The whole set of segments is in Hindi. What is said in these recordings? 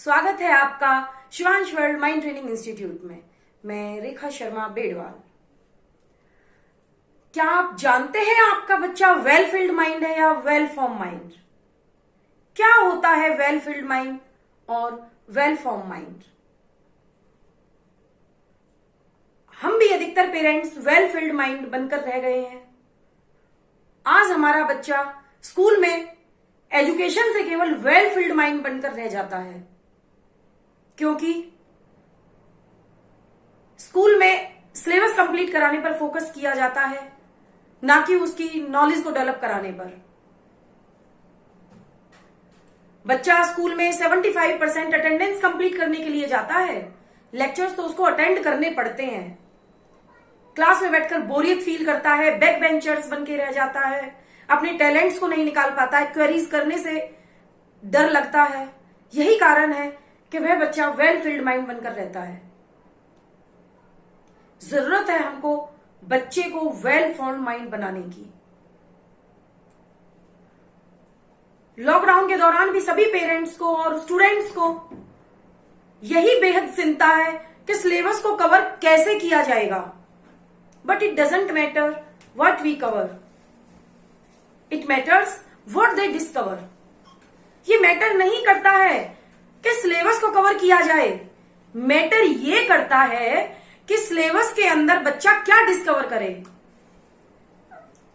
स्वागत है आपका Shivansh world mind training institute में। मैं रेखा शर्मा बेड़वाल। क्या आप जानते हैं आपका बच्चा वेल फिल्ड माइंड है या वेल फॉर्म माइंड? क्या होता है वेल फिल्ड माइंड और वेल फॉर्म माइंड? हम भी अधिकतर पेरेंट्स वेल फिल्ड माइंड बनकर रह गए हैं। आज हमारा बच्चा स्कूल में एजुकेशन से केवल वेल फिल्ड माइंड बनकर रह जाता है, क्योंकि स्कूल में सिलेबस कंप्लीट कराने पर फोकस किया जाता है, ना कि उसकी नॉलेज को डेवलप कराने पर। बच्चा स्कूल में 75% अटेंडेंस कंप्लीट करने के लिए जाता है, लेक्चर्स तो उसको अटेंड करने पड़ते हैं। क्लास में बैठकर बोरियत फील करता है, बैक बेंचर्स बन के रह जाता है, अपने टैलेंट्स को नहीं निकाल पाता है, क्वेरीज करने से डर लगता है। यही कारण है कि वह बच्चा वेल फील्ड माइंड बनकर रहता है। जरूरत है हमको बच्चे को वेल फॉर्म्ड माइंड बनाने की। लॉकडाउन के दौरान भी सभी पेरेंट्स को और स्टूडेंट्स को यही बेहद चिंता है कि सिलेबस को कवर कैसे किया जाएगा। But it doesn't matter what we cover, it matters what they discover. ये मैटर नहीं करता है कि सिलेबस को कवर किया जाए, मैटर ये करता है कि सिलेबस के अंदर बच्चा क्या डिस्कवर करे।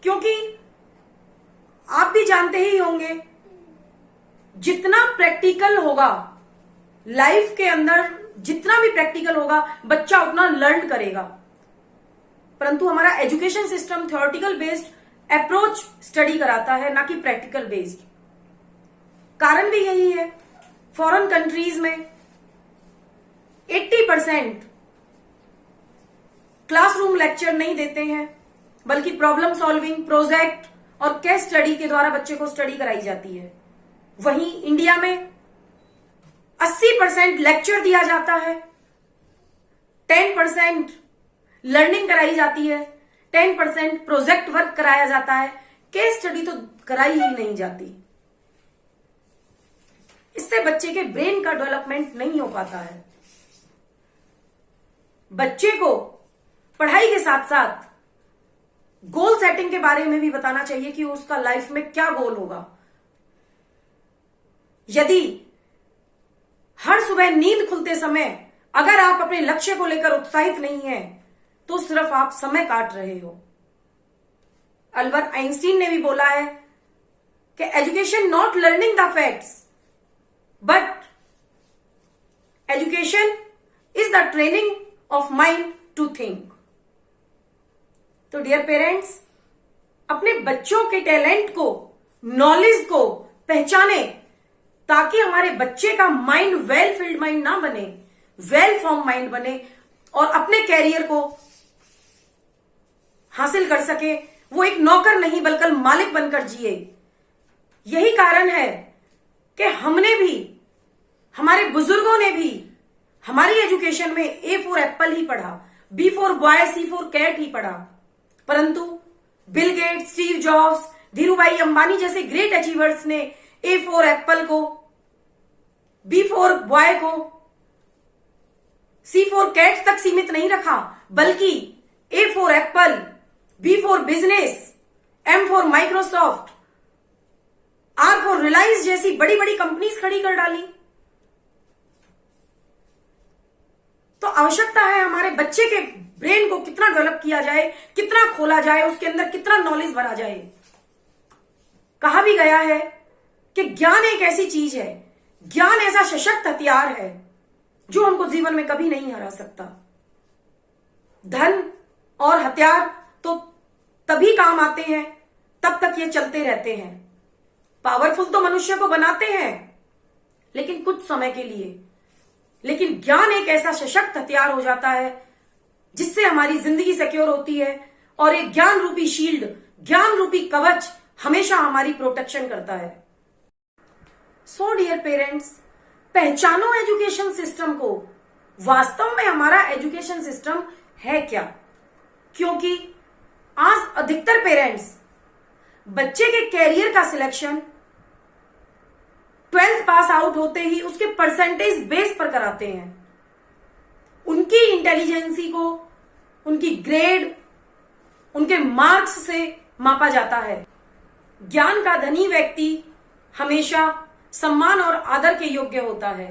क्योंकि आप भी जानते ही होंगे, जितना प्रैक्टिकल होगा लाइफ के अंदर, जितना भी प्रैक्टिकल होगा बच्चा उतना लर्न करेगा। परंतु हमारा education system theoretical based approach study कराता है, ना कि प्रैक्टिकल बेस्ड। कारण भी यही है, फॉरेन कंट्रीज में 80% क्लासरूम लेक्चर नहीं देते हैं, बल्कि प्रॉब्लम सॉल्विंग, प्रोजेक्ट और केस स्टडी के द्वारा बच्चे को स्टडी कराई जाती है। वहीं इंडिया में 80% लेक्चर दिया जाता है, 10% लर्निंग कराई जाती है, 10% प्रोजेक्ट वर्क कराया जाता है, केस स्टडी तो कराई ही नहीं जाती। इससे बच्चे के ब्रेन का डेवलपमेंट नहीं हो पाता है। बच्चे को पढ़ाई के साथ साथ गोल सेटिंग के बारे में भी बताना चाहिए कि उसका लाइफ में क्या गोल होगा। यदि हर सुबह नींद खुलते समय अगर आप अपने लक्ष्य को लेकर उत्साहित नहीं हैं, तो सिर्फ आप समय काट रहे हो। अल्बर्ट आइंस्टीन ने भी बोला है कि education not learning the facts, but education is the training of mind to think. तो डियर पेरेंट्स, अपने बच्चों के टैलेंट को, नॉलेज को पहचाने, ताकि हमारे बच्चे का माइंड वेल फील्ड माइंड ना बने, वेल फॉर्म माइंड बने और अपने कैरियर को हासिल कर सके। वो एक नौकर नहीं बल्कि मालिक बनकर जिए। यही कारण है कि हमने भी, हमारे बुजुर्गों ने भी हमारी एजुकेशन में ए फॉर एप्पल ही पढ़ा, B for boy, C for cat ही पढ़ा। परंतु Bill Gates, Steve Jobs, Dhirubhai Ambani जैसे ग्रेट अचीवर्स ने ए फॉर एप्पल को, बी फॉर बॉय को, सी फॉर कैट तक सीमित नहीं रखा, बल्कि A for apple, B for business, M for Microsoft, R for Reliance जैसी बड़ी बड़ी कंपनीज खड़ी कर डाली। तो आवश्यकता है हमारे बच्चे के ब्रेन को कितना डेवलप किया जाए, कितना खोला जाए, उसके अंदर कितना नॉलेज भरा जाए। कहा भी गया है कि ज्ञान एक ऐसी चीज है, ज्ञान ऐसा सशक्त हथियार है जो हमको जीवन में कभी नहीं हरा सकता। धन और हथियार तो तभी काम आते हैं, तब तक ये चलते रहते हैं। पावरफुल तो मनुष्य को बनाते हैं, लेकिन कुछ समय के लिए। लेकिन ज्ञान एक ऐसा सशक्त हथियार हो जाता है जिससे हमारी जिंदगी सिक्योर होती है, और एक ज्ञान रूपी शील्ड, ज्ञान रूपी कवच हमेशा हमारी प्रोटेक्शन करता है। सो डियर पेरेंट्स, पहचानो एजुकेशन सिस्टम को। वास्तव में हमारा एजुकेशन सिस्टम है क्या? क्योंकि आज अधिकतर पेरेंट्स बच्चे के कैरियर का सिलेक्शन 12th पास आउट होते ही उसके परसेंटेज बेस पर कराते हैं। उनकी इंटेलिजेंसी को उनकी ग्रेड, उनके मार्क्स से मापा जाता है। ज्ञान का धनी व्यक्ति हमेशा सम्मान और आदर के योग्य होता है।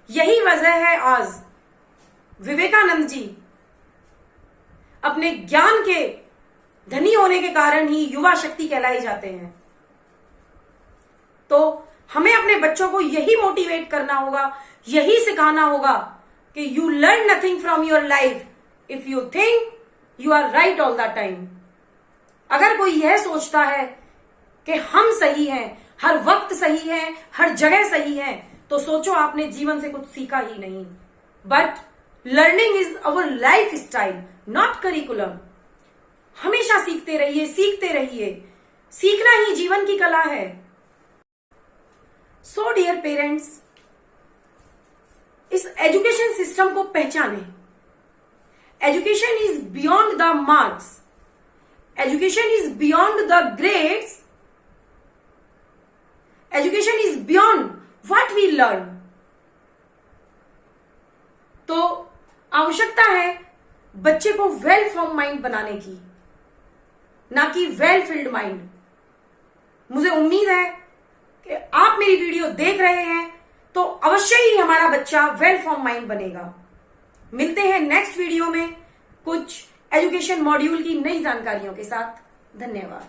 यही वजह है आज विवेकानंद जी अपने ज्ञान के धनी होने के कारण ही युवा शक्ति कहलाए जाते हैं। तो हमें अपने बच्चों को यही मोटिवेट करना होगा, यही सिखाना होगा कि you learn nothing from your life if you think you are right all the time. अगर कोई यह सोचता है कि हम सही हैं, हर वक्त सही हैं, हर जगह सही हैं, तो सोचो आपने जीवन से कुछ सीखा ही नहीं। But learning is our life style, not curriculum. हमेशा सीखते रहिए, सीखते रहिए। सीखना ही जीवन की कला है। सो डियर पेरेंट्स, इस एजुकेशन सिस्टम को पहचाने। Education is beyond the marks, education is beyond the grades, education is beyond what we learn. तो आवश्यकता है बच्चे को वेल फॉर्म माइंड बनाने की, ना कि वेल फिल्ड माइंड। मुझे उम्मीद है कि आप मेरी वीडियो देख रहे हैं तो अवश्य ही हमारा बच्चा वेल फॉर्म माइंड बनेगा। मिलते हैं नेक्स्ट वीडियो में कुछ एजुकेशन मॉड्यूल की नई जानकारियों के साथ। धन्यवाद।